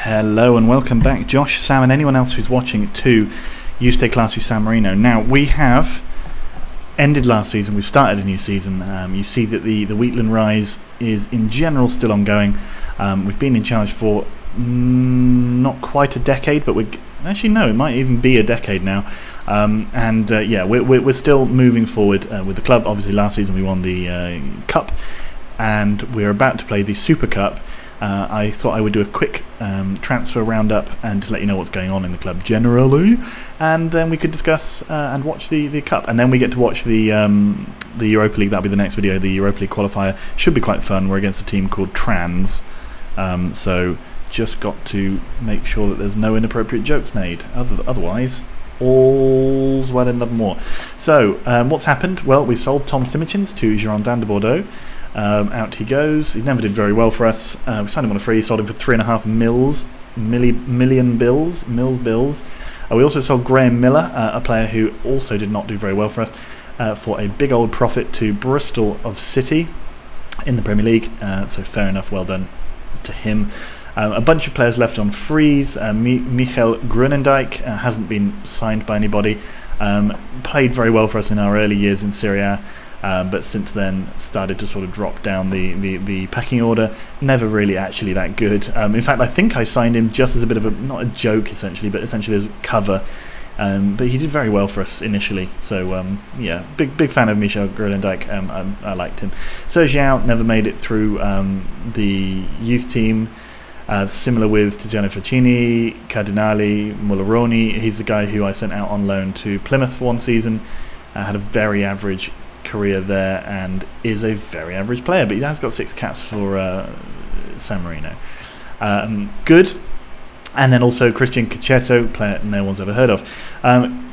Hello and welcome back, Josh, Sam and anyone else who's watching, to You Stay Classy San Marino. Now, we have ended last season, we've started a new season. You see that the Wheatland Rise is in general still ongoing. We've been in charge for not quite a decade, but actually no, it might even be a decade now. Yeah, we're still moving forward with the club. Obviously last season we won the Cup, and we're about to play the Super Cup. I thought I would do a quick transfer roundup and just let you know what's going on in the club generally, and then we could discuss and watch the Cup, and then we get to watch the Europa League. That'll be the next video. The Europa League qualifier should be quite fun. We're against a team called Trans, so just got to make sure that there's no inappropriate jokes made. Otherwise, all's well and nothing more. So what's happened? Well, we sold Tom Simichins to Girondins de Bordeaux. Out he goes. He never did very well for us. We signed him on a free, sold him for 3.5 million bills. We also sold Graham Miller, a player who also did not do very well for us, for a big old profit to Bristol of City in the Premier League. So fair enough, well done to him. A bunch of players left on frees. Michael Grunendijk hasn't been signed by anybody. Played very well for us in our early years in Serie A. But since then started to sort of drop down the pecking order. Never really actually that good. In fact, I think I signed him just as a bit of a, not a joke essentially, but essentially as cover. But he did very well for us initially. So yeah, big fan of Michel Grunendijk. I liked him. Sergião never made it through the youth team. Similar with Tiziano Facchini, Cardinali, Mulleroni. He's the guy who I sent out on loan to Plymouth for one season. Had a very average career there and is a very average player, but he has got 6 caps for San Marino. Good. And then also Christian Cachetto, player no one's ever heard of.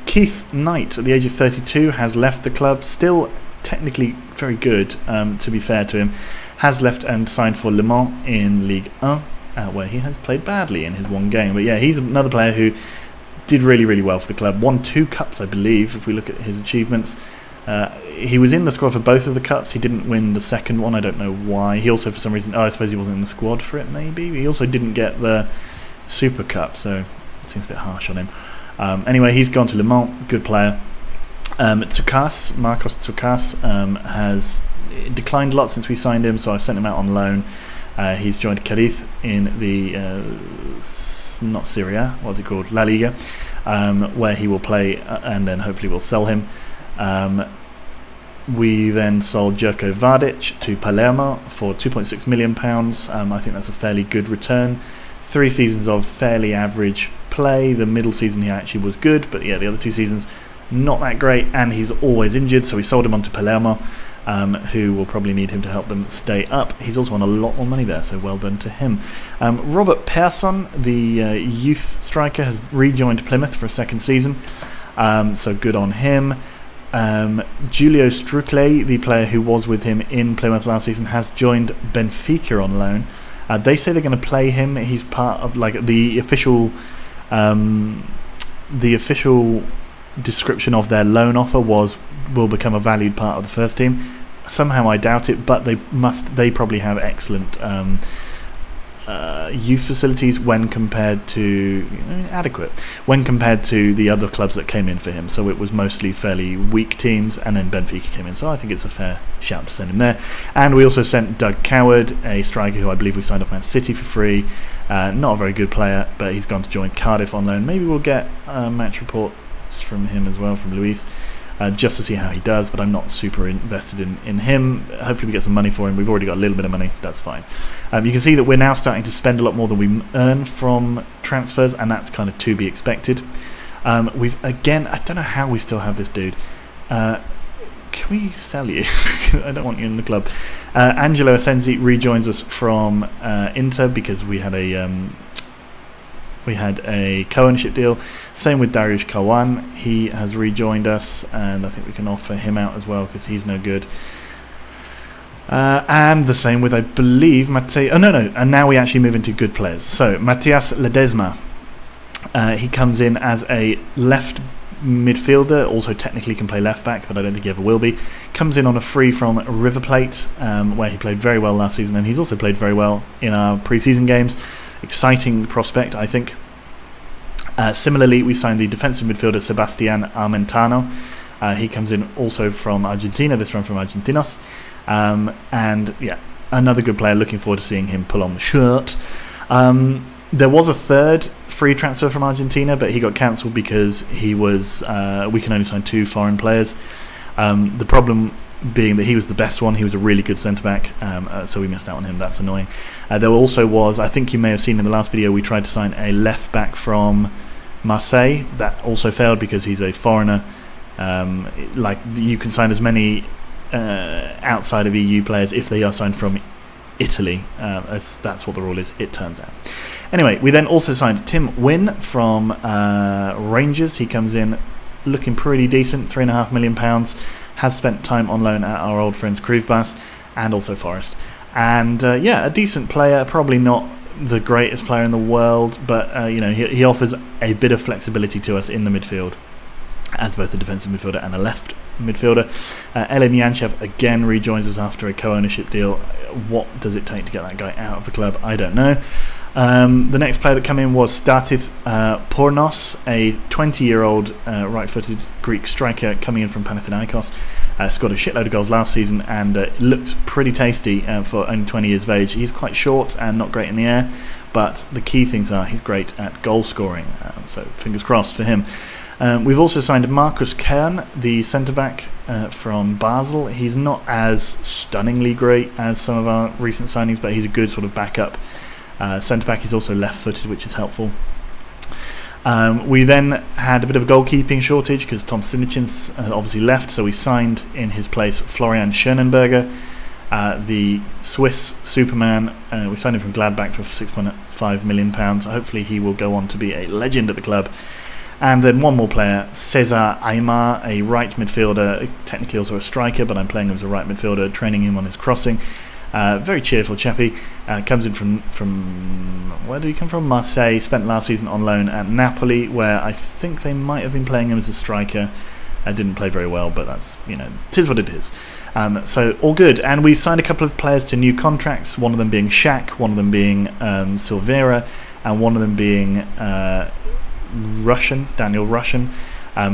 Keith Knight, at the age of 32, has left the club. Still technically very good, to be fair to him. Has left and signed for Le Mans in Ligue 1, where he has played badly in his one game. But yeah, he's another player who did really well for the club. Won 2 cups, I believe, if we look at his achievements. He was in the squad for both of the cups. He didn't win the second one. I don't know why. He also, for some reason, I suppose he wasn't in the squad for it, maybe. He also didn't get the Super Cup, so it seems a bit harsh on him. Anyway, he's gone to Le Mans. Good player. Marcos Tsoukas, has declined a lot since we signed him, so I've sent him out on loan. He's joined Cadiz in the not Serie A, what's it called, La Liga, where he will play, and then hopefully we'll sell him. We then sold Jerko Vardic to Palermo for £2.6 million. I think that's a fairly good return. 3 seasons of fairly average play. The middle season he actually was good, but yeah, the other 2 seasons not that great, and he's always injured, so we sold him on to Palermo, who will probably need him to help them stay up. He's also on a lot more money there, so well done to him. Robert Persson, the youth striker, has rejoined Plymouth for a 2nd season, so good on him. Giulio Struckley, the player who was with him in Plymouth last season, has joined Benfica on loan. They say they're going to play him. He's part of like the official description of their loan offer will become a valued part of the first team. Somehow I doubt it, but they probably have excellent youth facilities when compared to adequate when compared to the other clubs that came in for him. So it was mostly fairly weak teams, and then Benfica came in, so I think it's a fair shout to send him there. And we also sent Doug Coward, a striker who I believe we signed off Man City for free. Not a very good player, but he's gone to join Cardiff on loan. Maybe we'll get match reports from him as well, from Luis, just to see how he does, but I'm not super invested in him. Hopefully we get some money for him. We've already got a little bit of money, that's fine. You can see that we're now starting to spend a lot more than we earn from transfers, and that's kind of to be expected. Again, I don't know how we still have this dude. Can we sell you? I don't want you in the club. Angelo Asensi rejoins us from Inter because we had a co-ownership deal. Same with Dariusz Kawan. He has rejoined us, and I think we can offer him out as well because he's no good. And the same with, I believe, Matej. Oh no, and now we actually move into good players. So Matias Ledesma, he comes in as a left midfielder, also technically can play left back, but I don't think he ever will be. Comes in on a free from River Plate, where he played very well last season, and he's also played very well in our pre-season games. exciting prospect, I think. Similarly, we signed the defensive midfielder Sebastian Armentano. He comes in also from Argentina, this one from Argentinos. And yeah, another good player. Looking forward to seeing him pull on the shirt. There was a third free transfer from Argentina, but he got cancelled because he was. We can only sign 2 foreign players. The problem being that he was the best one. He was a really good centre back, so we missed out on him. That's annoying. There also was, I think you may have seen in the last video, we tried to sign a left back from Marseille. That also failed because he's a foreigner. Like, you can sign as many outside of EU players if they are signed from Italy. That's what the rule is, it turns out. Anyway, we then also signed Tim Wynn from Rangers. He comes in looking pretty decent, £3.5 million. Has spent time on loan at our old friends Kruvbas and also Forest. And yeah, a decent player, probably not the greatest player in the world, but you know, he offers a bit of flexibility to us in the midfield as both a defensive midfielder and a left midfielder. Elin Yanchev again rejoins us after a co-ownership deal. What does it take to get that guy out of the club? I don't know. The next player that came in was Stathis Pornos, a 20-year-old right-footed Greek striker coming in from Panathinaikos. Scored a shitload of goals last season and looked pretty tasty for only 20 years of age. He's quite short and not great in the air, but the key things are he's great at goal scoring, so fingers crossed for him. We've also signed Marcus Kern, the centre-back from Basel. He's not as stunningly great as some of our recent signings, but he's a good sort of backup centre-back. He's also left-footed, which is helpful. We then had a bit of a goalkeeping shortage because Tom Sinicins obviously left, so we signed in his place Florian Schönenberger, the Swiss Superman. We signed him from Gladbach for £6.5 million. Hopefully he will go on to be a legend at the club. And then one more player, Cesar Aymar, a right midfielder, technically also a striker, but I'm playing him as a right midfielder, training him on his crossing. Very cheerful chappy. Comes in from where did he come from? Marseille. Spent last season on loan at Napoli, where I think they might have been playing him as a striker. Didn't play very well, but that's, you know, 'tis what it is. So all good. And we signed a couple of players to new contracts. One of them being Shaq, one of them being Silveira, and one of them being Daniel Russian.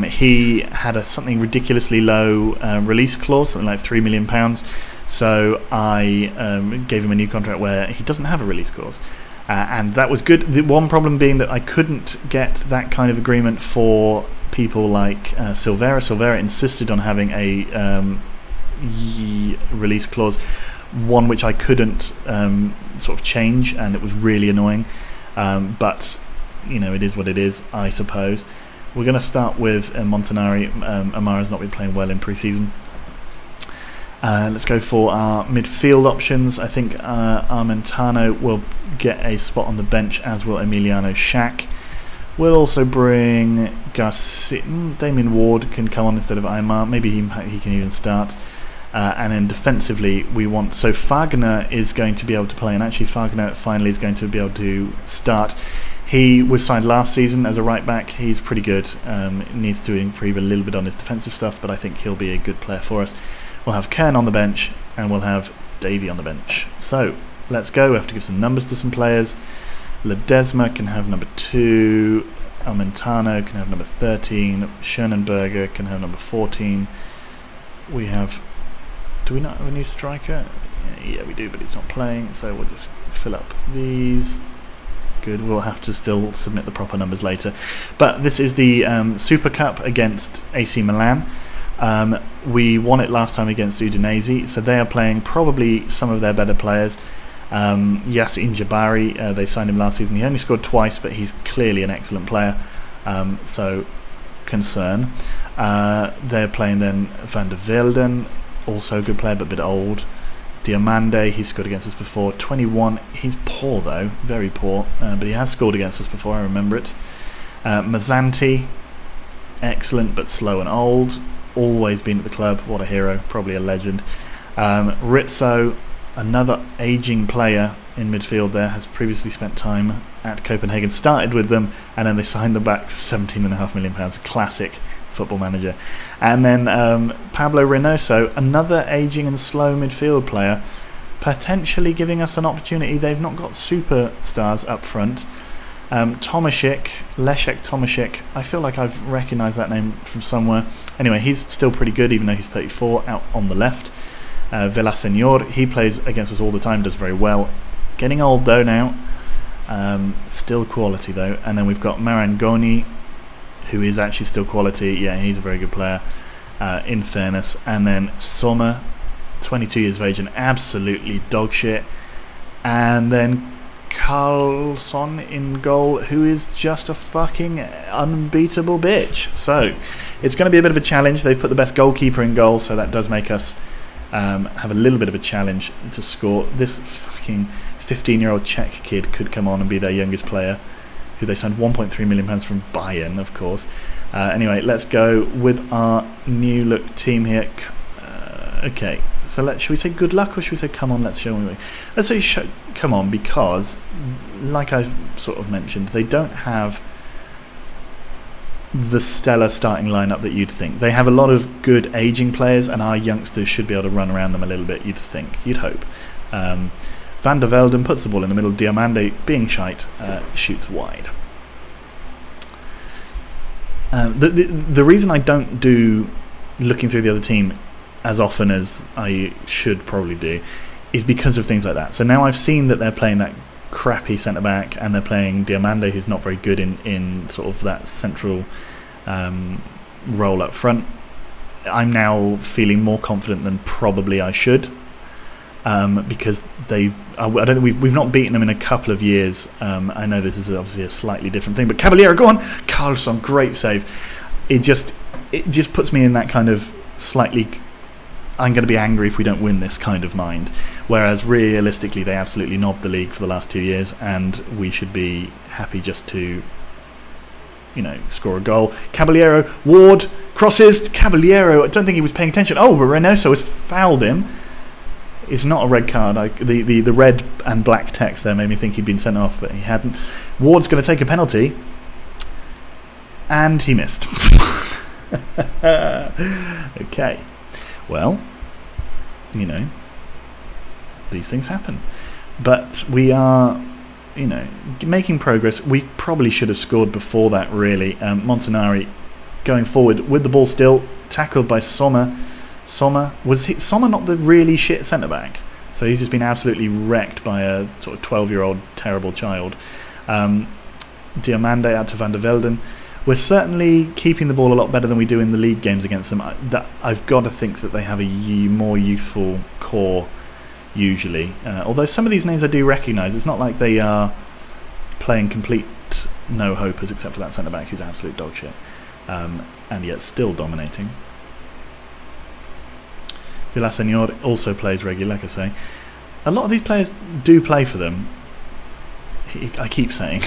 He had something ridiculously low release clause, something like £3 million. So I gave him a new contract where he doesn't have a release clause, and that was good. The one problem being that I couldn't get that kind of agreement for people like Silveira. Silveira insisted on having a release clause, one which I couldn't sort of change, and it was really annoying. But you know, it is what it is, I suppose. We're going to start with Montanari. Amara's not been playing well in pre-season. Let's go for our midfield options. I think Armentano will get a spot on the bench, as will Emiliano Shaq. We'll also bring Damien Ward can come on instead of Aymar. Maybe he can even start. And then defensively, we want... So Fagner is going to be able to play, and actually Fagner finally is going to be able to start. He was signed last season as a right back. He's pretty good. Needs to improve a little bit on his defensive stuff, but I think he'll be a good player for us. We'll have Kern on the bench, and we'll have Davey on the bench. So let's go. We have to give some numbers to some players. Ledesma can have number 2. Armentano can have number 13. Schönenberger can have number 14. We have... Do we not have a new striker? Yeah, we do, but he's not playing, so we'll just fill up these. Good. We'll have to still submit the proper numbers later. But this is the Super Cup against AC Milan. We won it last time against Udinese, so they are playing probably some of their better players. Yasin Jabari, they signed him last season. He only scored twice, but he's clearly an excellent player, so concern. They're playing then Van der Velden, also a good player but a bit old. Diamande, he's scored against us before, 21. He's poor though, very poor, but he has scored against us before, I remember it. Mazzanti, excellent but slow and old. Always been at the club, what a hero, probably a legend. Rizzo, another ageing player in midfield there, has previously spent time at Copenhagen, started with them, and then they signed them back for £17.5 million. Classic Football Manager. And then Pablo Reynoso, another ageing and slow midfield player. potentially giving us an opportunity. They've not got superstars up front. Leszek Tomaszek, I feel like I've recognised that name from somewhere. Anyway, he's still pretty good, even though he's 34, out on the left. Villasenor, he plays against us all the time, does very well. Getting old though now. Still quality though. And then we've got Marangoni, who is actually still quality. Yeah, he's a very good player, in fairness. And then Sommer, 22 years of age and absolutely dog shit. And then Carlson in goal, who is just a fucking unbeatable bitch. So it's going to be a bit of a challenge. They've put the best goalkeeper in goal, so that does make us have a little bit of a challenge to score. This fucking 15-year-old Czech kid could come on and be their youngest player, who they signed £1.3 million from Bayern, of course. Anyway, let's go with our new look team here. Okay, so should we say good luck or should we say come on, let's show me? Let's say come on, because like I sort of mentioned, they don't have the stellar starting lineup that you'd think. They have a lot of good aging players, and our youngsters should be able to run around them a little bit, you'd think, you'd hope. Van der Velden puts the ball in the middle. Diamande, being shite, shoots wide. The reason I don't do looking through the other team as often as I should probably do is because of things like that. So now I've seen that they're playing that crappy centre-back, and they're playing Diamande, who's not very good in sort of that central role up front. I'm now feeling more confident than probably I should, because I don't think we've not beaten them in a couple of years. I know this is obviously a slightly different thing, but Caballero, go on, Carlson, great save. It just puts me in that kind of slightly, I'm going to be angry if we don't win this kind of mind. Whereas realistically, they absolutely knobbed the league for the last 2 years, and we should be happy just to, you know, score a goal. Caballero, Ward, crosses, Caballero, I don't think he was paying attention. Oh, but Reynoso has fouled him. It's not a red card. The red and black text there made me think he'd been sent off, but he hadn't. Ward's going to take a penalty, and he missed. Okay. Well, you know, these things happen. But we are, you know, making progress. We probably should have scored before that, really. Montanari going forward with the ball still, tackled by Sommer. Sommer not the really shit centre-back? So he's just been absolutely wrecked by a sort of 12-year-old terrible child. Diamande out to Van der Velden. We're certainly keeping the ball a lot better than we do in the league games against them. I've got to think that they have a more youthful core, usually. Although some of these names I do recognise. It's not like they are playing complete no-hopers, except for that centre-back who's absolute dog shit. And yet still dominating. Villasenor also plays regularly, like I say. A lot of these players do play for them. I keep saying.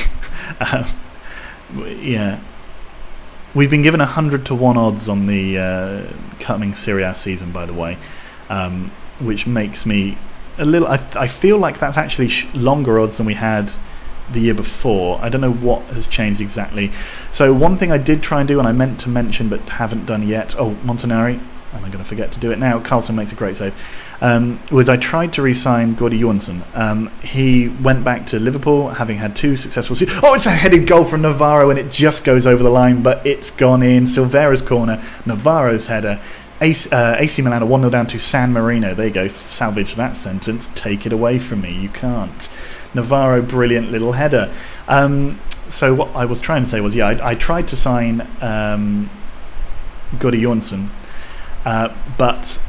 Yeah. We've been given 100 to 1 odds on the coming Serie A season, by the way, which makes me a little. I feel like that's actually longer odds than we had the year before. I don't know what has changed exactly. So one thing I did try and do, and I meant to mention but haven't done yet. Oh, Montanari, and I'm going to forget to do it now. Carlson makes a great save. Was I tried to re-sign Gordy Johansson. He went back to Liverpool, having had 2 successful seasons. Oh, it's a headed goal from Navarro, and it just goes over the line, but it's gone in. Silvera's corner, Navarro's header. AC Milan are 1-0 down to San Marino. There you go, salvage that sentence. Take it away from me, you can't. Navarro, brilliant little header. So what I was trying to say was, yeah, I tried to sign Gordy Johansson, but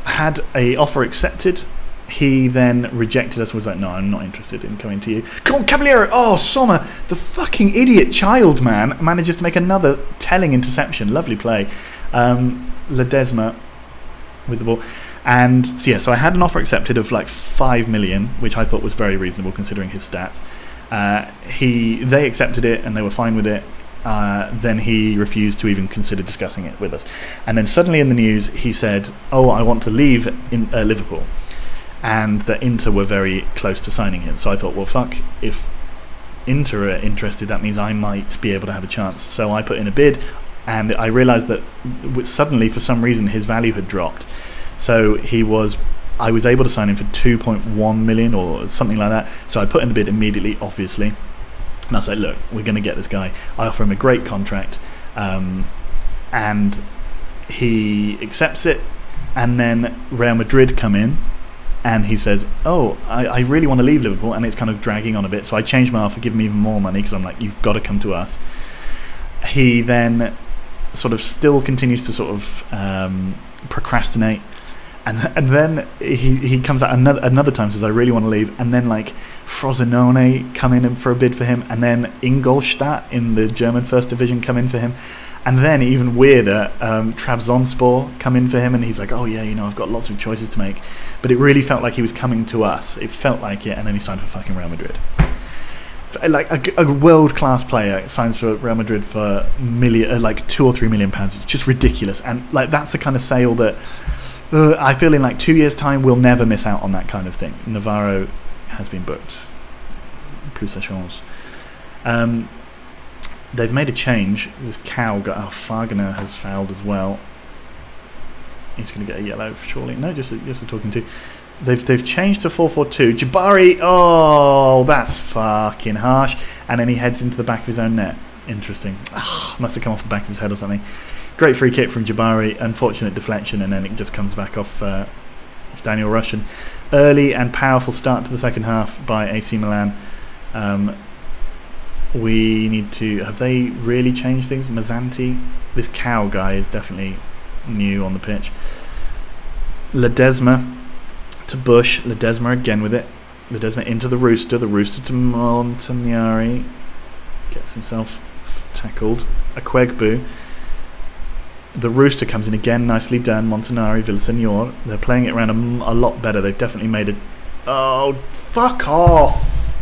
had a offer accepted. He then rejected us and was like, no, I'm not interested in coming to you. Come on, Caballero! Oh, Sommer, the fucking idiot child, man, manages to make another telling interception. Lovely play. Ledesma with the ball. And so, yeah, so I had an offer accepted of like 5 million, which I thought was very reasonable considering his stats. They accepted it and they were fine with it. Then he refused to even consider discussing it with us. And then suddenly in the news he said, oh, I want to leave in Liverpool. And that Inter were very close to signing him. So I thought, well, fuck, if Inter are interested, that means I might be able to have a chance. So I put in a bid, and I realised that suddenly, for some reason, his value had dropped. So he was I was able to sign him for 2.1 million or something like that. So I put in the bid immediately, obviously. And I was like, look, we're going to get this guy. I offer him a great contract. And he accepts it. And then Real Madrid come in. And he says, oh, I really want to leave Liverpool. And it's kind of dragging on a bit. So I changed my offer, give him even more money. Because I'm like, you've got to come to us. He then sort of still continues to sort of procrastinate. And then he comes out another time, says, I really want to leave. And then, like, Frosinone come in for a bid for him. And then Ingolstadt in the German First Division come in for him. And then, even weirder, Trabzonspor come in for him. And he's like, oh, yeah, you know, I've got lots of choices to make. But it really felt like he was coming to us. It felt like it. And then he signed for fucking Real Madrid. Like, a world-class player signs for Real Madrid for like £2 or £3 million. It's just ridiculous. And, like, that's the kind of sale that... I feel in like 2 years' time we'll never miss out on that kind of thing. Navarro has been booked. Plus sa chance. They've made a change. This cow got... Oh, Fagner has fouled as well. He's going to get a yellow, surely. No, just a talking to. They've changed to 4-4-2. Jabari, oh, that's fucking harsh. And then he heads into the back of his own net. Interesting. Must have come off the back of his head or something. Great free kick from Jabari, unfortunate deflection, and then it just comes back off Daniel Russian. Early and powerful start to the second half by AC Milan. We need to... Have they really changed things? Mazzanti? This cow guy is definitely new on the pitch. Ledesma to Bush. Ledesma again with it. Ledesma into the Rooster. The Rooster to Montanari. Gets himself tackled. Akwegbu. The Rooster comes in again, nicely done. Montanari, Villasenor. They're playing it around a lot better. They've definitely made it. Oh, fuck off!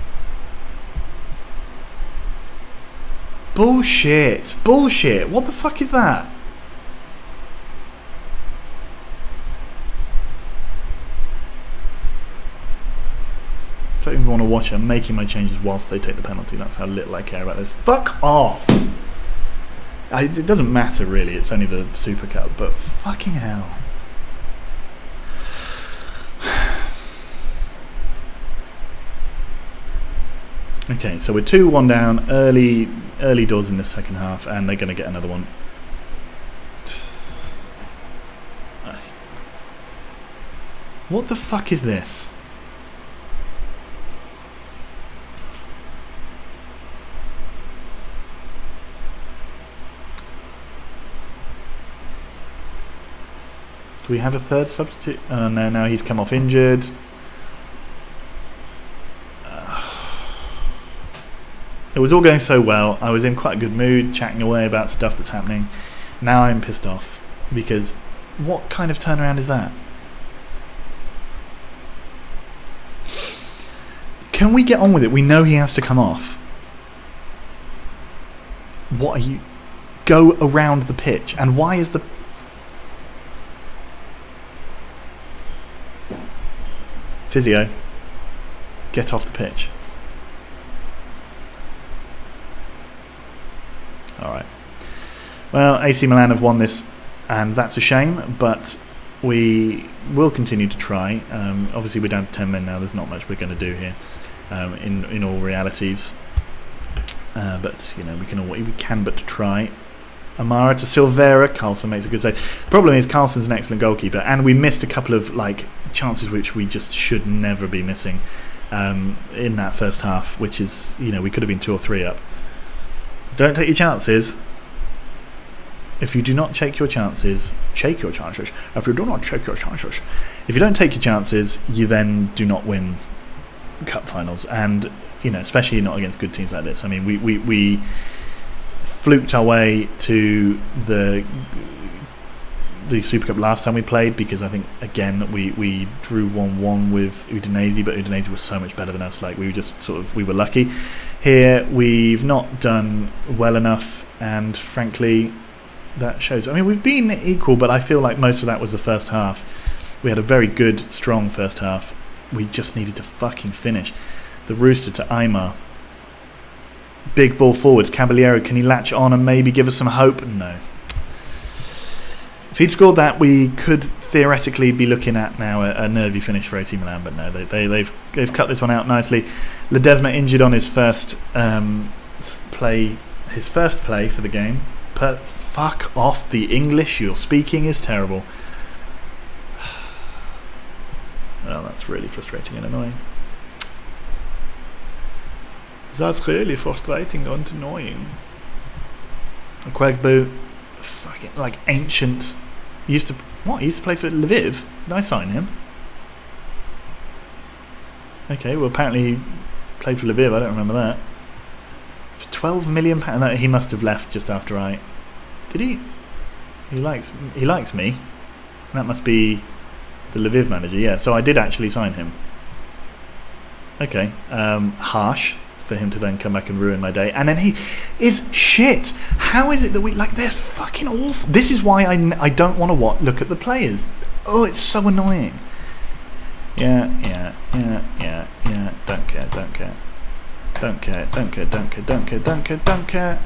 Bullshit! Bullshit! What the fuck is that? I don't even want to watch it. I'm making my changes whilst they take the penalty. That's how little I care about this. Fuck off! It doesn't matter really, it's only the Super Cup, but fucking hell. Okay, so we're 2-1 down, early doors in the second half, and they're going to get another one. What the fuck is this? Do we have a third substitute? No, now he's come off injured. It was all going so well. I was in quite a good mood, chatting away about stuff that's happening. Now I'm pissed off because what kind of turnaround is that? Can we get on with it? We know he has to come off. What are you... Go around the pitch. And why is the... Physio, get off the pitch. Alright. Well, AC Milan have won this, and that's a shame, but we will continue to try. Obviously, we're down to 10 men now. There's not much we're going to do here in all realities. But, you know, we can but try. Amara to Silvera. Carlson makes a good save. The problem is Carlson's an excellent goalkeeper, and we missed a couple of like chances which we just should never be missing in that first half, which is, you know, we could have been 2 or 3 up. Don't take your chances. If you do not take your chances, shake your chances. If you do not take your chances, if you don't take your chances, you then do not win cup finals, and you know, especially not against good teams like this. I mean, we fluked our way to the Super Cup last time we played, because I think again we drew 1-1 with Udinese, but Udinese was so much better than us. Like, we were just sort of, we were lucky. Here we've not done well enough, and frankly that shows. I mean, we've been equal, but I feel like most of that was the first half. We had a very good, strong first half. We just needed to fucking finish. The Rooster to Aymar. Big ball forwards. Caballero, can he latch on and maybe give us some hope? No. If he'd scored that, we could theoretically be looking at now a nervy finish for AC Milan, but no, they've cut this one out nicely. Ledesma injured on his first play for the game. But fuck off, the English you're speaking is terrible. Well, that's really frustrating and annoying. That's really frustrating and annoying. Quegbu, fucking like ancient. He used to play for Lviv. Did I sign him? Okay, well apparently he played for Lviv. I don't remember that. For £12 million, he must have left just after I. Did he? He likes me. That must be the Lviv manager. Yeah. So I did actually sign him. Okay. Harsh for him to then come back and ruin my day, and then he is shit. How is it that they're fucking awful? This is why I don't want to look at the players. Oh, it's so annoying. Yeah. Don't care.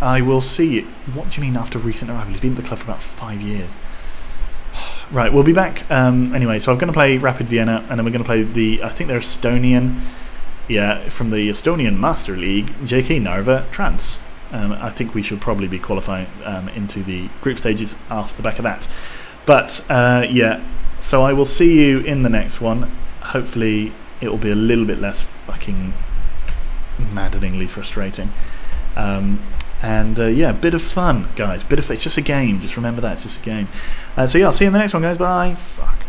I will see it. What do you mean after recent arrival? He's been at the club for about 5 years. Right, we'll be back anyway. So I'm going to play Rapid Vienna, and then we're going to play I think they're Estonian. Yeah, from the Estonian Master League, JK Narva Trans. I think we should probably be qualifying into the group stages off the back of that. But yeah, so I will see you in the next one. Hopefully it will be a little bit less fucking maddeningly frustrating. And yeah, bit of fun, guys. It's just a game. Just remember that, it's just a game. So yeah, I'll see you in the next one, guys. Bye. Fuck.